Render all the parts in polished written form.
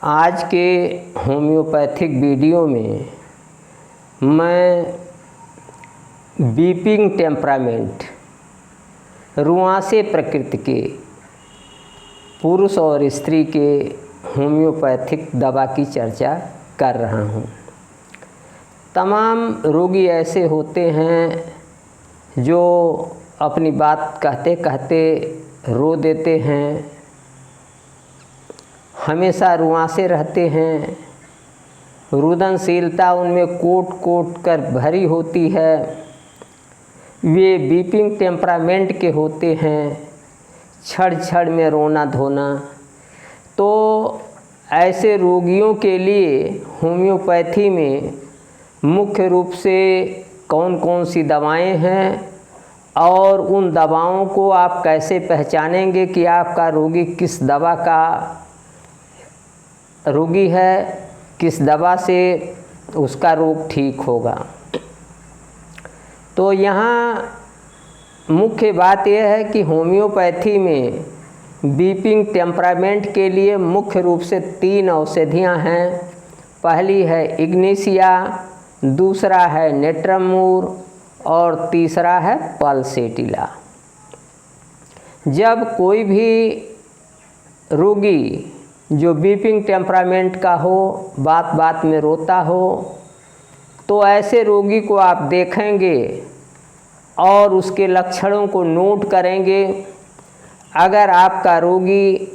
आज के homeopathic video में मैं बीपिंग टेम्परामेंट रुआंसे प्रकृति के पुरुष और स्त्री के होम्योपैथिक दवा की चर्चा कर रहा हूँ। तमाम रोगी ऐसे होते हैं जो अपनी बात कहते कहते रो देते हैं, हमेशा रुआंसे रहते हैं, रुदनशीलता उनमें कोट कोट कर भरी होती है। वे बीपिंग टेम्परामेंट के होते हैं, छड़ छड़ में रोना धोना। तो ऐसे रोगियों के लिए होम्योपैथी में मुख्य रूप से कौन कौन सी दवाएं हैं और उन दवाओं को आप कैसे पहचानेंगे कि आपका रोगी किस दवा का रोगी है, किस दवा से उसका रोग ठीक होगा। तो यहाँ मुख्य बात यह है कि होम्योपैथी में बीपिंग टेम्परामेंट के लिए मुख्य रूप से 3 औषधियाँ हैं। पहली है इग्नेशिया, दूसरा है नेट्रमूर और तीसरा है पल्सेटिला। जब कोई भी रोगी जो बीपिंग टेम्परामेंट का हो, बात बात में रोता हो, तो ऐसे रोगी को आप देखेंगे और उसके लक्षणों को नोट करेंगे। अगर आपका रोगी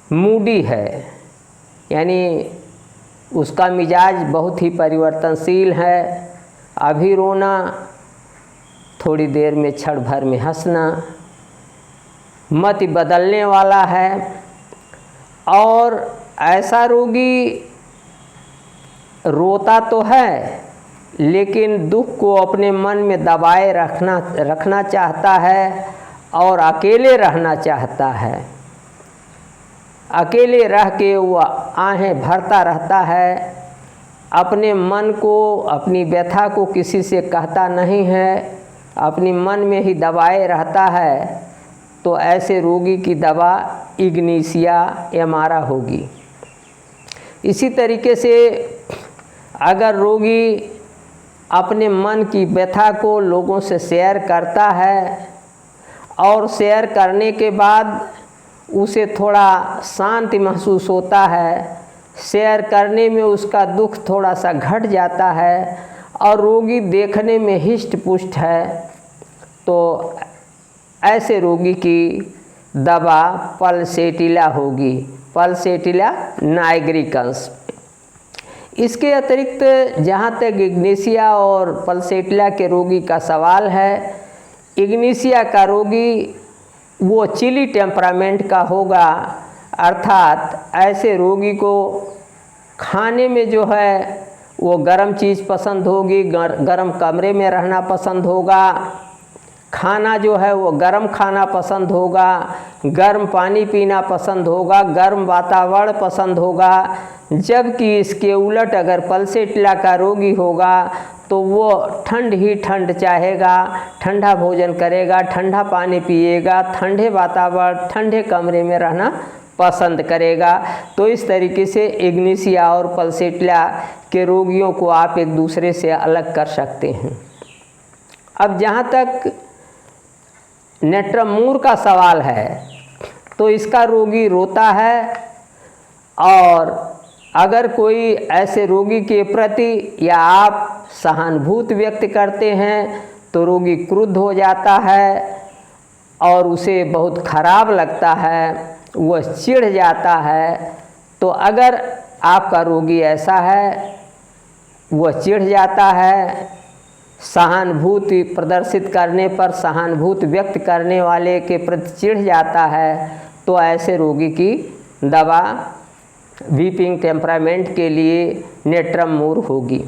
मूडी है, यानी उसका मिजाज बहुत ही परिवर्तनशील है, अभी रोना, थोड़ी देर में क्षण भर में हंसना, मत बदलने वाला है, और ऐसा रोगी रोता तो है लेकिन दुख को अपने मन में दबाए रखना चाहता है और अकेले रहना चाहता है। अकेले रह के वह आहें भरता रहता है, अपने मन को, अपनी व्यथा को किसी से कहता नहीं है, अपनी मन में ही दबाए रहता है। तो ऐसे रोगी की दवा इग्नेशिया एमारा होगी। इसी तरीके से अगर रोगी अपने मन की व्यथा को लोगों से शेयर करता है और शेयर करने के बाद उसे थोड़ा शांति महसूस होता है, शेयर करने में उसका दुख थोड़ा सा घट जाता है और रोगी देखने में हिष्ट पुष्ट है, तो ऐसे रोगी की दवा पल्सेटिला होगी, पल्सेटिला नाइग्रिकन्स। इसके अतिरिक्त जहाँ तक इग्नेशिया और पल्सेटिला के रोगी का सवाल है, इग्नेशिया का रोगी वो चिली टेम्परामेंट का होगा, अर्थात ऐसे रोगी को खाने में जो है वो गर्म चीज़ पसंद होगी, गर्म कमरे में रहना पसंद होगा, खाना जो है वो गर्म खाना पसंद होगा, गर्म पानी पीना पसंद होगा, गर्म वातावरण पसंद होगा। जबकि इसके उलट अगर पल्सेटिला का रोगी होगा तो वो ठंड ही ठंड चाहेगा, ठंडा भोजन करेगा, ठंडा पानी पिएगा, ठंडे वातावरण, ठंडे कमरे में रहना पसंद करेगा। तो इस तरीके से इग्नेशिया और पल्सेटिला के रोगियों को आप एक दूसरे से अलग कर सकते हैं। अब जहाँ तक नेट्रमूर का सवाल है, तो इसका रोगी रोता है और अगर कोई ऐसे रोगी के प्रति या आप सहानुभूति व्यक्त करते हैं तो रोगी क्रुद्ध हो जाता है और उसे बहुत खराब लगता है, वह चिढ़ जाता है। तो अगर आपका रोगी ऐसा है, वह चिढ़ जाता है, सहानुभूति प्रदर्शित करने पर सहानुभूति व्यक्त करने वाले के प्रति चिढ़ जाता है, तो ऐसे रोगी की दवा बीपिंग टेम्परामेंट के लिए नेट्रमूर होगी।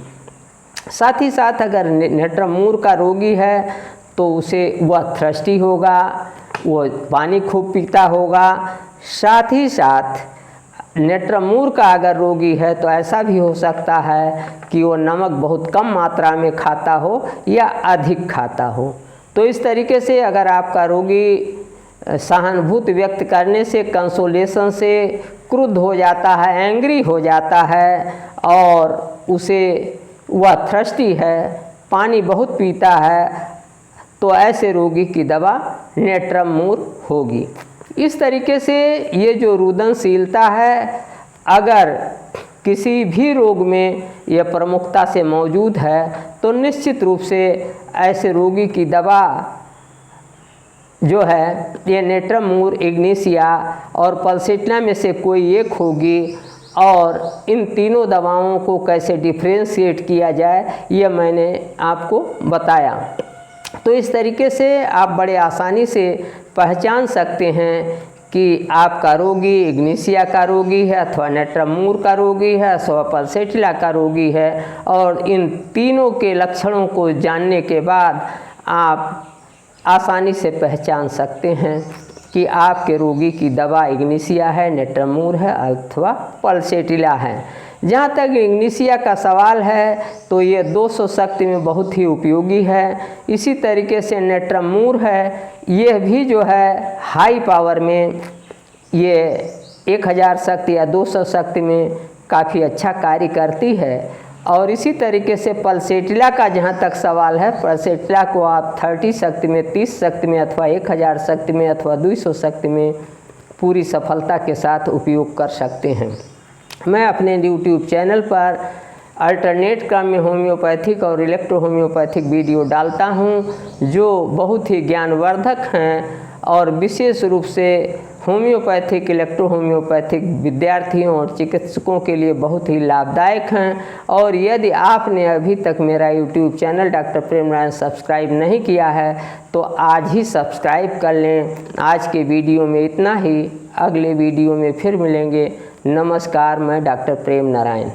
साथ ही साथ अगर नेट्रमूर का रोगी है तो उसे वह थ्रस्टी होगा, वह पानी खूब पीता होगा। साथ ही साथ नेट्रमूर का अगर रोगी है तो ऐसा भी हो सकता है कि वो नमक बहुत कम मात्रा में खाता हो या अधिक खाता हो। तो इस तरीके से अगर आपका रोगी सहानुभूति व्यक्त करने से, कंसोलेशन से क्रुद्ध हो जाता है, एंग्री हो जाता है और उसे वह थ्रस्टी है, पानी बहुत पीता है, तो ऐसे रोगी की दवा नेट्रम मूर होगी। इस तरीके से ये जो रुदनशीलता है, अगर किसी भी रोग में यह प्रमुखता से मौजूद है तो निश्चित रूप से ऐसे रोगी की दवा जो है ये नेट्रम मूर, इग्निसिया और पल्सेटिना में से कोई एक होगी। और इन तीनों दवाओं को कैसे डिफ्रेंशिएट किया जाए ये मैंने आपको बताया। तो इस तरीके से आप बड़े आसानी से पहचान सकते हैं कि आपका रोगी इग्निसिया का रोगी है अथवा नेट्रम मूर का रोगी है अथवा पल्सेटिना का रोगी है। और इन तीनों के लक्षणों को जानने के बाद आप आसानी से पहचान सकते हैं कि आपके रोगी की दवा इग्निसिया है, नेट्रम मूर है अथवा पल्सेटिना है। जहाँ तक इग्निसिया का सवाल है तो ये 200 शक्ति में बहुत ही उपयोगी है। इसी तरीके से नेट्रम मूर है, यह भी जो है हाई पावर में ये 1000 शक्ति या 200 शक्ति में काफ़ी अच्छा कार्य करती है। और इसी तरीके से पल्सेटिना का जहाँ तक सवाल है, पल्सेटिना को आप 30 शक्ति में, 30 शक्ति में अथवा 1000 शक्ति में अथवा 200 शक्ति में पूरी सफलता के साथ उपयोग कर सकते हैं। मैं अपने यूट्यूब चैनल पर अल्टरनेट क्रम में होम्योपैथिक और इलेक्ट्रो होम्योपैथिक वीडियो डालता हूं जो बहुत ही ज्ञानवर्धक हैं और विशेष रूप से होम्योपैथिक, इलेक्ट्रो होम्योपैथिक विद्यार्थियों और चिकित्सकों के लिए बहुत ही लाभदायक हैं। और यदि आपने अभी तक मेरा यूट्यूब चैनल डॉक्टर प्रेम नारायण सब्सक्राइब नहीं किया है तो आज ही सब्सक्राइब कर लें। आज के वीडियो में इतना ही, अगले वीडियो में फिर मिलेंगे। नमस्कार, मैं डॉक्टर प्रेम नारायण।